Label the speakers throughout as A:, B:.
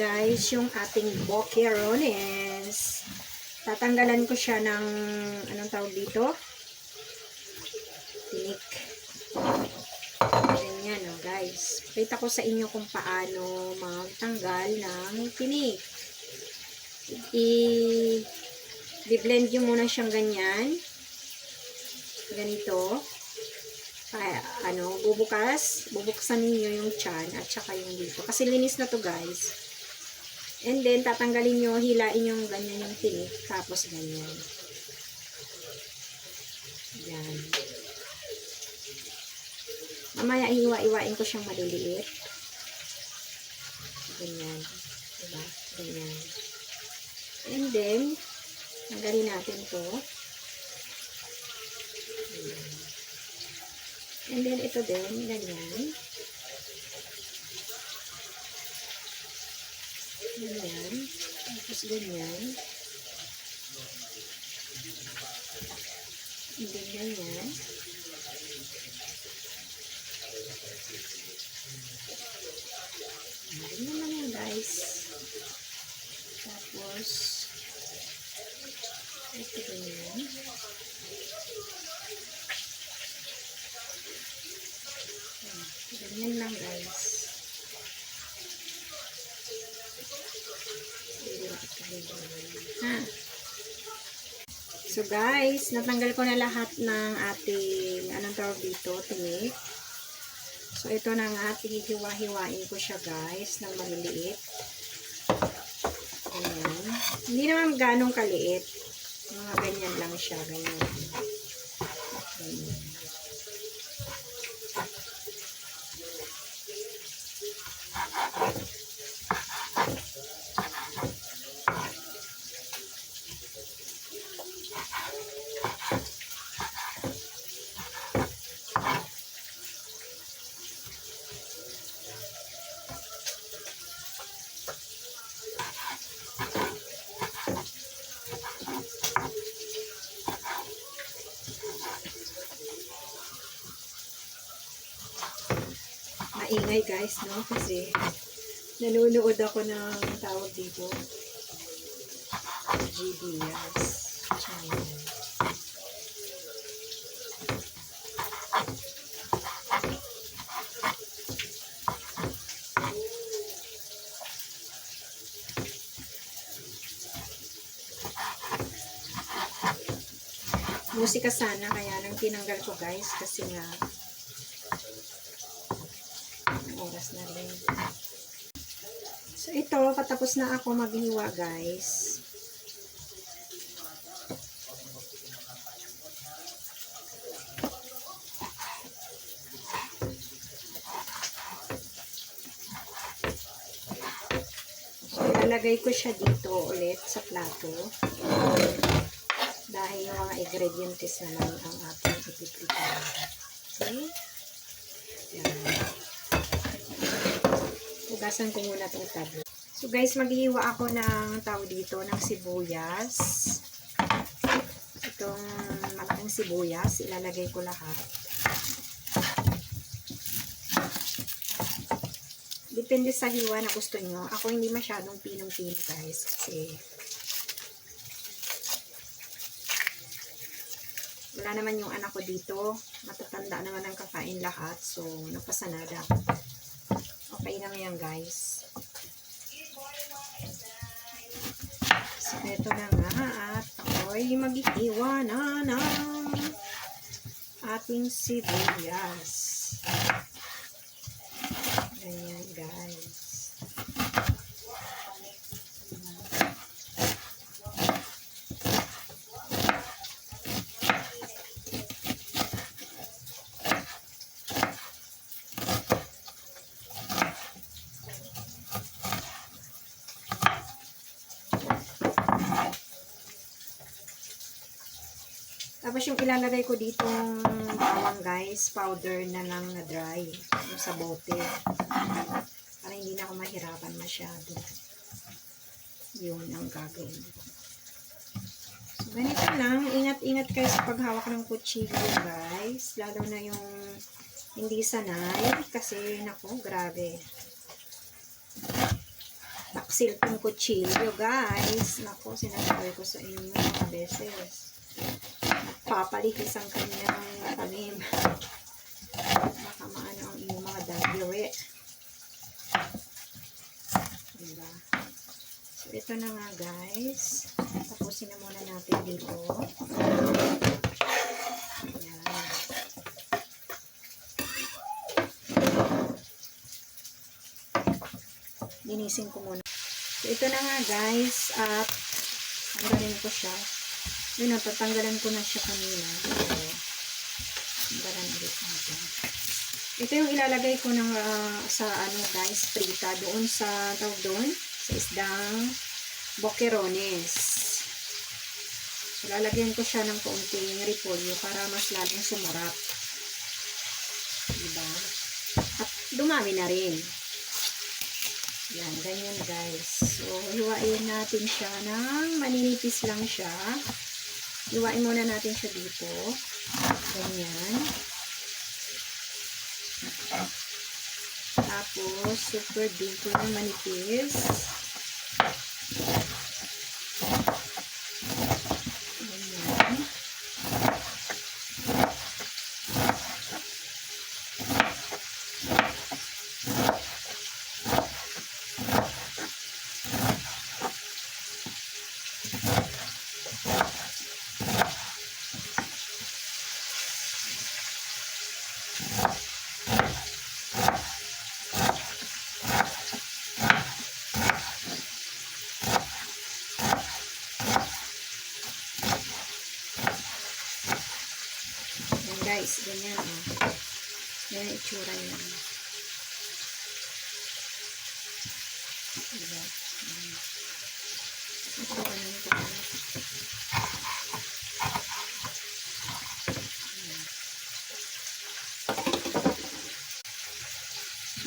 A: guys yung ating boquerones. Tatanggalan ko siya ng anong tawag dito? Tinik. Ganyan o guys. Pakita ko sa inyo kung paano magtanggal ng tinik. I-blend nyo muna siyang ganyan. Ganito. Bubuksan niyo yung tiyan at saka yung dito. Kasi linis na to guys. And then, tatanggalin nyo, hilain yung ganyan yung tinik. Tapos, ganyan. Yan. Mamaya, ihiwa-iwain ko siyang maliliit. Ganyan. Diba? Ganyan. And then, tanggalin natin to. Ganyan. And then, ito din, ganyan. Ganyan. Tapos ganyan. And then ganyan. Ganyan lang yan guys. Tapos ito ganyan. Ganyan lang guys. So guys, natanggal ko na lahat ng ating anong tawag dito, tinik. So ito na nga, hiwa-hiwain ko siya guys ng maliliit. Ayan. Hindi naman ganong kaliit. Mga ganyan lang siya, ganyan. Ganyan. Maingay guys, no? Kasi nanonood ako ng tawag dito. GBS channel. Musika sana, kaya nang tinanggal ko guys kasi nga oras na rin. So ito, patapos na ako maghiwa guys. So ilalagay ko siya dito ulit sa plato. Dahil yung mga ingredients naman ang ating ipiprepare. Okay? Yan. Hugasan ko muna itong tabi. So guys, maghihiwa ako ng tawag dito ng sibuyas. Itong malaking sibuyas, ilalagay ko lahat. Depende sa hiwa na gusto nyo. Ako hindi masyadong pinong-pino guys. Kasi wala naman yung anak ko dito. Matatanda naman ang kakain lahat. So, napasanada. Okay lang yan guys. So, ito na nga. At ako'y maghihiwa na ng ating sibuyas. Ganyan guys. Tapos yung ilalagay ko ditong bawang guys, powder na lang na dry. Yung sa bote. Para hindi na ako mahirapan masyado. Yun ang gagawin. So, ganito lang. Ingat-ingat kayo sa paghawak ng kutsilyo guys. Lalo na yung hindi sanay. Kasi, naku, grabe. silpong kutsilyo, guys. Naku, sinasabi ko sa inyo mga beses. Papalihis ang kanyang talim. Baka maano ang inyong mga daliri. Diba? So, ito na nga, guys. Tapusin na muna natin dito. Ayan. Linisin ko muna. So, ito na nga, guys. At tanggalin ko siya. Yun, tatanggalan ko na siya kanina. So, tanggalan ulit natin. Ito yung ilalagay ko ng, sa ano, guys, prita. Doon sa, tawag doon, sa isdang boquerones. So, lalagyan ko siya ng kaunting repolyo para mas lalong sumurap. Diba? At dumami na rin. Yan, ganyan guys. So, hiwain natin siya ng maninipis lang siya. Hiwain muna natin siya dito. Ganyan. Tapos, super dito ng manipis. Ganyan. Guys, ganyan oh. Yan ang itsura niya. Diba? Ito ganun ko.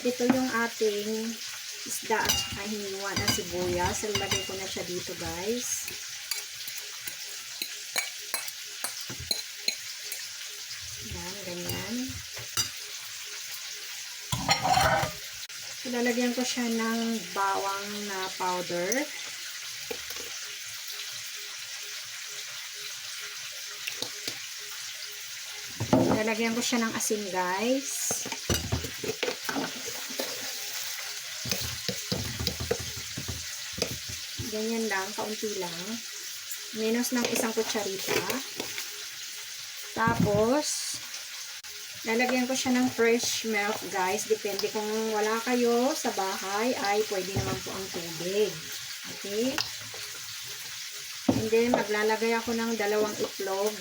A: Ito yung ating isda at saka hiniwa na sibuyas. Lagay ko na siya dito, guys. Yan, ganyan. Lalagyan ko siya ng bawang na powder. Lalagyan ko siya ng asin, guys. Ganyan lang, kaunti lang. Minus ng isang kutsarita. Tapos, lalagyan ko siya ng fresh milk, guys. Depende kung wala kayo sa bahay, ay pwede naman po ang tubig. Okay? And then, maglalagay ako ng 2 itlog.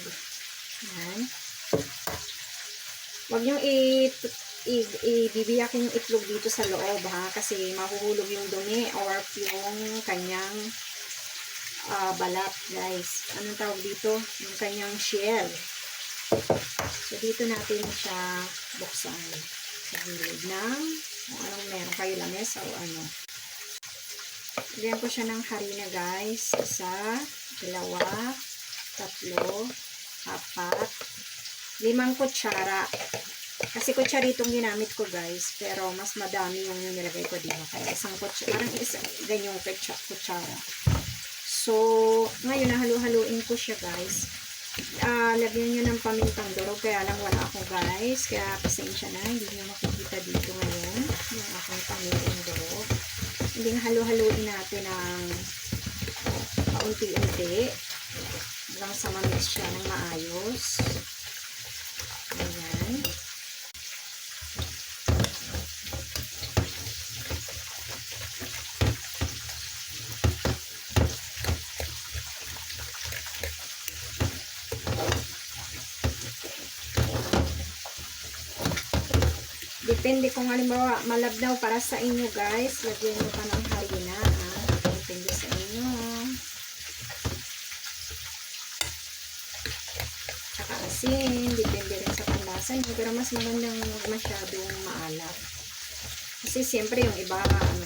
A: Yan. Huwag niyong ibibiyakin yung itlog dito sa loob, ha? Kasi mahuhulog yung dumi or yung kanyang balat, guys. Anong tawag dito? Yung kanyang shell. So, dito natin siya buksan sa gilid ng kung anong meron kayo, lamesa o ano. Lagyan ko siya ng harina, guys. 1, 2, 3, 4, 5 kutsara. Kasi kutsaritong ginamit ko, guys. Pero mas madami yung nilagay ko dito. Kaya isang kutsara, parang ganyong kutsara. So, ngayon nahalu-haluin ko siya, guys. Lagyan nyo ng pamintang durog. Kaya lang wala ako, guys. Kaya pasensya na. Hindi nyo makikita dito ngayon yung aking pamintang durog. Hindi halu-haluin natin ng paunti-unti. Hanggang sa mamix siya ng maayos. Ayan. Depende kung halimbawa malabnaw para sa inyo, guys. Lagyan nyo pa ng harina, ha? Depende sa inyo. Tsaka asin. Depende rin sa panlasa nyo. Pero mas magandang masyadong maalat. Kasi siyempre yung iba,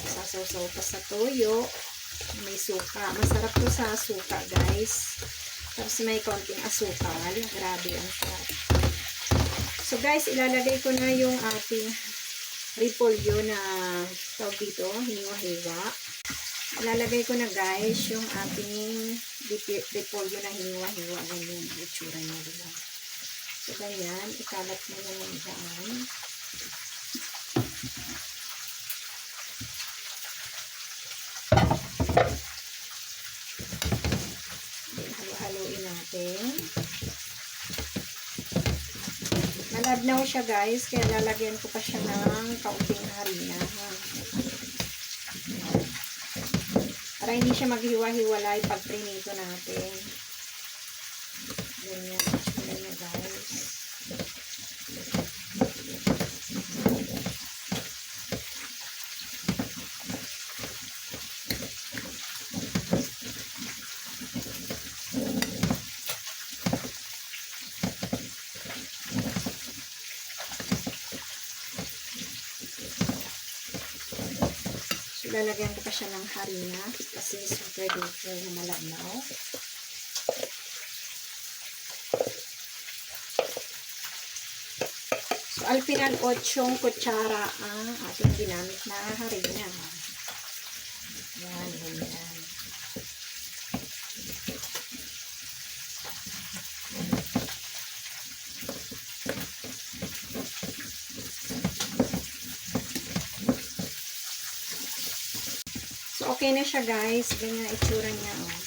A: sasaw-saw pa sa toyo. May suka. Masarap to sa suka, guys. Tapos may konting asukal. Grabe ang sarap. So guys, ilalagay ko na yung ating repolyo na tawag dito, hiniwa-hiwa. Ilalagay ko na guys yung ating repolyo na hiniwa-hiwa. Ganyan yung itsura niya, diba? So, ganyan. Ikalat mo na lang dyan. Halo-haloin natin. Malabnaw siya guys, kaya lalagyan ko pa siya ng kaunting harina. Para hindi siya maghiwa-hiwalay pag prinito natin. Ganyan. Ganyan guys. Lalagyan ko pa siya ng harina kasi super duper malabnaw. So, alpinal 8 kutsara ang ating ginamit na harina. Yan, ganyan. Okay na siya guys. Ganyan itsura niya. Oh.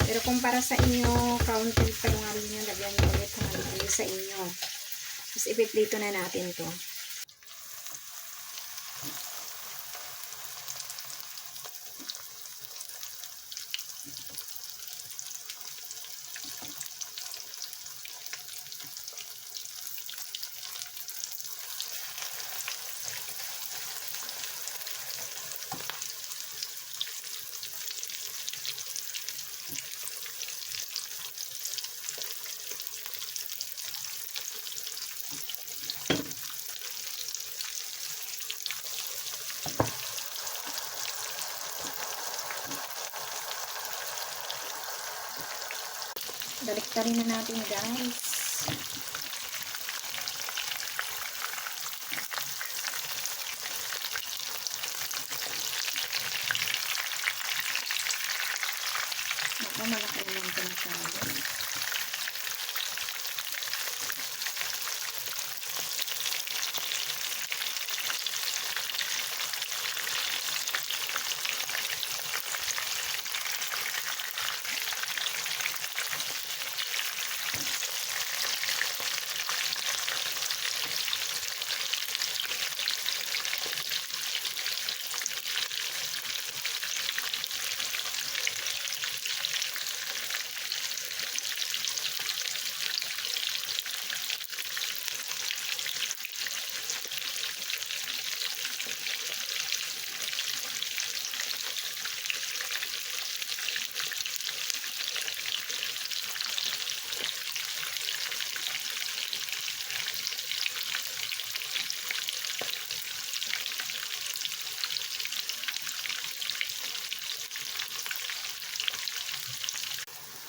A: Pero kung para sa inyo, kaunti pa yung amin niya, lagyan niyo ulit ang amin sa inyo. Tapos ipiplito na natin to. Baliktarin na natin guys. Ako, malaki naman ito masyado.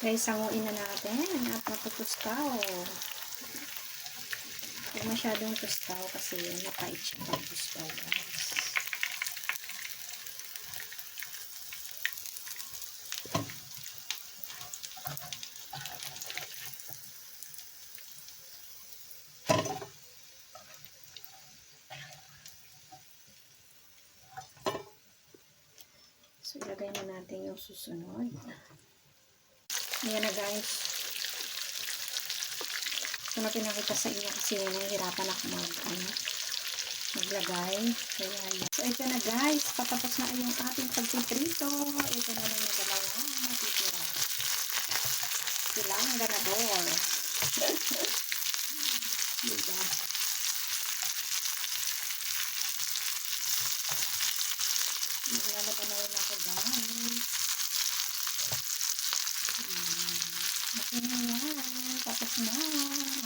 A: Guys, sanguin na natin at matutustaw. Huwag masyadong tustaw kasi napait siya pag tustaw guys. So, ilagay na natin yung susunod. Ayan na guys. Ito na pinakita sa inyo kasi nahihirapan ako maglagay. Kaya yan. So, ito na guys. Patapos na yung ating pagpiprito. Ito na lang yung dalawang matitira. Silang ganador. Diba? Naglalaban na rin ako guys. Okay na yan. Tapos na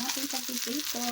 A: ating pagpiprito.